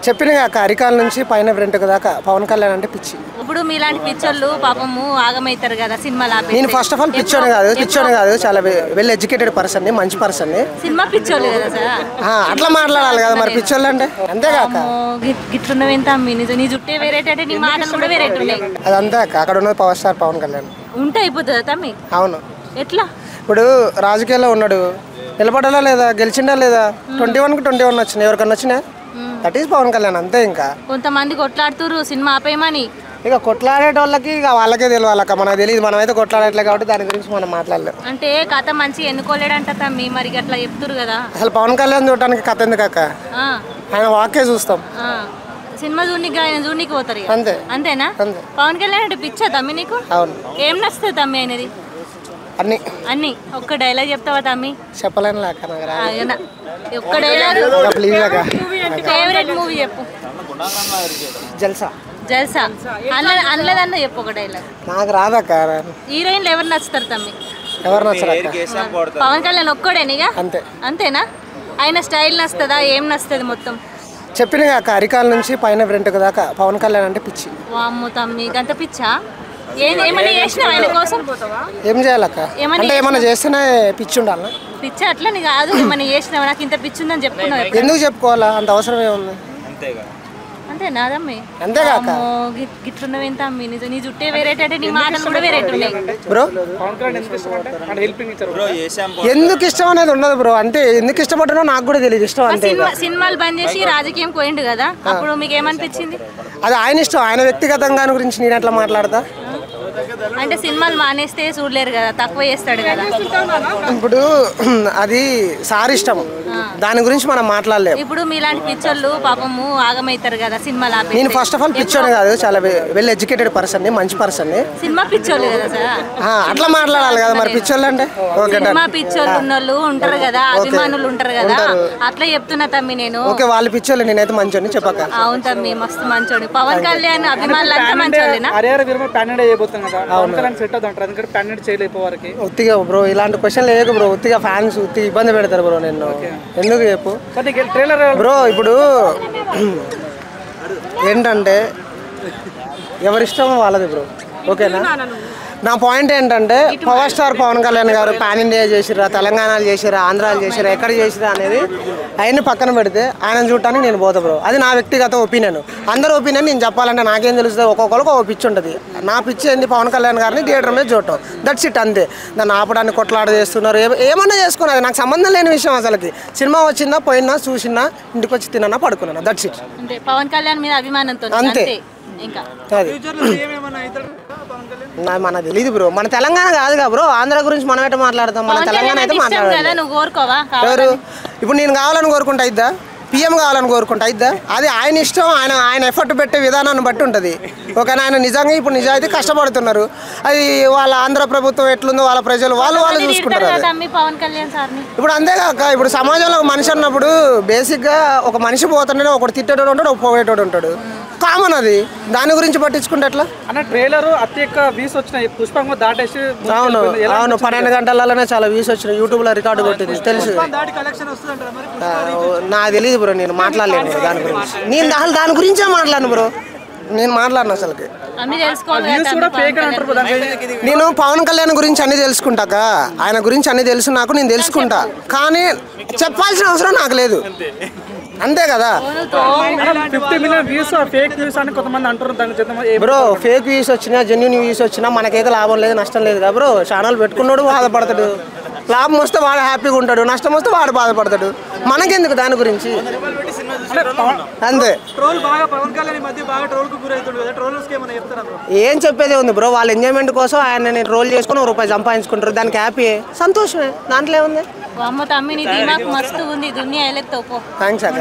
చెప్పిన అరికాల నుంచి పైన వెంట్రుక దాకా పవన్ కళ్యాణ్ అంటే పిచ్చి. ఇప్పుడు మీలాంటి పిచ్చోళ్ళు పాపము ఆగమైతారు కదా సినిమాలు ఆపేసి. నేను ఫస్ట్ ఆఫ్ ఆల్ పిచ్చోనే కాదు చాలా వెల్ ఎడ్యుకేటెడ్ పర్సన్, మంచి పర్సన్. సినిమా పిచ్చోళ్ళు కదా సార్, అట్లా మాట్లాడాలి కదా మరి పిచ్చోళ్ళు అంటే. అంతేగాక గిట్లున్నవేంత నీ జుట్టే వేరేట నీ మాటలు కూడా వేరేట్ ఉన్నాయి. అదంతా అక్కడ ఉన్నది పవర్ స్టార్ పవన్ కళ్యాణ్ ఉంటే అయిపోతుందా తమ్మి? అవును. ఎట్లా ఇప్పుడు రాజకీయాల్లో ఉన్నాడు, నిలబడాలా లేదా, గెలిచిండా లేదా, 21కి 21 వచ్చినాయి, ఎవరికన్నా వచ్చినా దట్ ఈస్ పవన్ కళ్యాణ్ అంతే. ఇంకా కొంతమంది కొట్లాడుతురు సినిమా ఆపేయమని. ఇక కొట్లాడేటోళ్ళకి ఇక వాళ్ళకే తెలియాలక్క, మనకు తెలియదు. మనమైతే కొట్లాడట్లేదు కాబట్టి దాని గురించి మనం మాట్లాడలేం. అంటే కథ మంచి ఎన్నుకోలేడంట తమ్మి, మరి అట్లా చెప్తురు కదా. అసలు పవన్ కళ్యాణ్ చూడటానికి కథ ఎందుకు అక్క, ఆయన వాకే చూస్తాం. సినిమా చూడనికి ఆయన చూడనికి పోతారు అంతే. అంతేనా? పవన్ కళ్యాణ్ అంటే పిచ్చా తమ్మి నీకు? అవును. ఏం నచ్చుతుంది తమ్మి ఆయనది? అన్ని ఒక్క డైలాగ్ చెప్తావా తమ్మి? చెప్పలేను లేక ఒక్క డైలాగ్ ఫేవరెట్ మూవీ చెప్పు. జల్సా. జల్సా అనలేదన్న చెప్పు ఒక డైలాగ్. నాకు రాదక్క. హీరోయిన్లు ఎవరు నచ్చుతారు తమ్మి? ఎవరు నచ్చరు? పవన్ కళ్యాణ్ ఒక్కడేనిగా అంతే. అంతేనా? ఆయన స్టైల్ నచ్చుతుందా, ఏం నచ్చుతుంది మొత్తం? చెప్పిన అరికాల నుంచి పైన వెంట్రుక దాకా పవన్ కళ్యాణ్ అంటే పిచ్చి. వామ్మో తమ్మి గంత పిచ్చా? ఏమన్నా చేసినావు ఆయన కోసం? ఏం చేయాలక్క అంటే ఏమన్నా చేస్తేనే పిచ్చి ఉండాలి. పిచ్చా అట్లా నీ కాదు, ఏమన్నా చేసినావు నాకు ఇంత పిచ్చి ఉందని చెప్పుకున్నావు. ఎందుకు చెప్పుకోవాలా, అంత అవసరం ఏముంది? అంతేనా తమ్మి? అంతేగాక గిట్లున్నవేంత తమ్మి, నీ జుట్టే వేరేట నీ మాటలు కూడా వేరేట్ ఉన్నాయి. బ్రో ఎందుకు ఇష్టం అనేది ఉండదు బ్రో, అంటే ఎందుకు ఇష్టపడ్డానో నాకు కూడా తెలియదు. ఇష్టం అంతే. సినిమాలు బంద్ చేసి రాజకీయం పోయిండు కదా, అప్పుడు మీకు ఏమనిపించింది? అది ఆయన ఇష్టం, ఆయన వ్యక్తిగతంగా గురించి నేను ఎట్లా మాట్లాడతా. అంటే సినిమాలు మానేస్తే చూడలేరు కదా, తక్కువ చేస్తాడు కదా. ఇప్పుడు అది సార్ ఇష్టం, దాని గురించి మనం మాట్లాడలేము. ఇప్పుడు మీలాంటి పిచ్చోళ్ళు పాపము ఆగమైతారు కదా సినిమాలు ఆపేసి. నేను ఫస్ట్ ఆఫ్ ఆల్ పిచ్చోనే కాదు, చాలా వెల్ ఎడ్యుకేటెడ్ పర్సన్, మంచి పర్సన్. సినిమా పిచ్చోళ్ళు కదా సార్, అట్లా మాట్లాడాలి కదా మరి పిచ్చోళ్ళు అంటే. సినిమా పిచ్చోళ్ళు ఉన్నోళ్ళు ఉంటారు కదా, అభిమానులు ఉంటారు కదా, అట్లా చెప్తున్నా తమ్మి నేను. ఓకే, వాళ్ళు పిచ్చోళ్ళు, నేనైతే మంచోని చెప్పక. అవును తమ్మి, మస్తు మంచోడు. పవన్ కళ్యాణ్ అభిమానులు అంతా మంచోళ్ళేనా? ఉత్తిగా బ్రో ఇలాంటి క్వశ్చన్ లేదు బ్రో, ఉత్తిగా ఫ్యాన్స్ ఉత్తిగా ఇబ్బంది పెడతారు బ్రో. నేను ఎందుకు చెప్పు బ్రో. ఇప్పుడు ఏంటంటే ఎవరిష్టం వాళ్ళది బ్రో, ఓకేనా? నా పాయింట్ ఏంటంటే పవర్ స్టార్ పవన్ కళ్యాణ్ గారు పాన్ ఇండియా చేసిరా, తెలంగాణలో చేసిరా, ఆంధ్రాలో చేసిరా, ఎక్కడ చేసిరా అనేది అవన్నీ పక్కన పెడితే ఆయన చూడటానికి నేను పోతా బ్రో. అది నా వ్యక్తిగత ఒపీనియన్. అందరి ఒపీనియన్ నేను చెప్పాలంటే నాకేం తెలుస్తుంది, ఒక్కొక్కరికి ఒక పిచ్చి ఉంటుంది. నా పిచ్చి ఏంది, పవన్ కళ్యాణ్ గారిని థియేటర్ మీద చూడటం, దట్స్ ఇట్ అంతే. దాన్ని ఆపడానికి కొట్లాడ చేస్తున్నారు, ఏమన్నా చేసుకున్నది నాకు సంబంధం లేని విషయం. అసలుకి సినిమా వచ్చిందా, పోయినా, చూసినా, ఇంటికి వచ్చి తిన్నా, పడుకున్నా, దట్స్ ఇట్. పవన్ కళ్యాణ్ మీద అభిమానంతో అంతే. మనకు తెలియదు బ్రో, మన తెలంగాణ కాదుగా బ్రో, ఆంధ్ర గురించి మనం అయితే మాట్లాడతాం, మన తెలంగాణ అయితే మాట్లాడాలి. ఎవరు ఇప్పుడు నేను కావాలని కోరుకుంటా ఇద్దా, పిఎం కావాలని కోరుకుంటా ఇద్దా, అది ఆయన ఇష్టం. ఆయన ఎఫర్ట్ పెట్టే విధానాన్ని బట్టి ఉంటుంది. ఓకేనా? ఆయన నిజంగా ఇప్పుడు నిజాయితీ కష్టపడుతున్నారు. అది వాళ్ళ ఆంధ్ర ప్రభుత్వం ఎట్లుందో వాళ్ళ ప్రజలు వాళ్ళు చూసుకుంటారు. ఇప్పుడు అంతేగాక ఇప్పుడు సమాజంలో ఒక మనిషి అన్నప్పుడు బేసిక్గా ఒక మనిషి పోతుంటేనే ఒకటి తిట్టేటోడు ఉంటాడు, ఒక పోయేటోడు ఉంటాడు, కామన్. అది దాని గురించి పట్టించుకుంటే ఎట్లా అన్న? ట్రైలర్ అతి ఎక్కువ వ్యూస్ వచ్చినాయి, పుష్పంగా దాటేసి. అవును 12 గంటలలోనే చాలా వ్యూస్ వచ్చినాయి, యూట్యూబ్లో రికార్డు కొట్టింది, తెలుసు. నాకు తెలియదు బ్రో, నేను మాట్లాడలేను బ్రో దాని గురించి. నేను దాని గురించే మాట్లాడను బ్రో, నేను మాట్లాడను అసలుకి. నేను పవన్ కళ్యాణ్ గురించి అన్ని తెలుసుకుంటాక, ఆయన గురించి అన్ని తెలుసు నాకు, నేను తెలుసుకుంటా, కానీ చెప్పాల్సిన అవసరం నాకు లేదు, అంతే కదా బ్రో. ఫేక్ వ్యూస్ వచ్చినా జెన్యూన్ వ్యూస్ వచ్చినా మనకైతే లాభం లేదు, నష్టం లేదు కదా బ్రో. ఛానల్ పెట్టుకున్నాడు బాధపడతాడు, లాభం వస్తే వాడు హ్యాపీగా ఉంటాడు, నష్టం వస్తే వాడు బాధపడతాడు, మనకెందుకు దాని గురించి, అంతే. ఏం చెప్పేది ఉంది బ్రో, వాళ్ళ ఎంజాయ్మెంట్ కోసం ఆయన నేను రోల్ చేసుకుని ₹1 సంపాదించుకుంటారు, దానికి హ్యాపీ, సంతోషమే, దాంట్లో ఏముంది. మస్తు ఉంది థ్యాంక్స్ అక్క.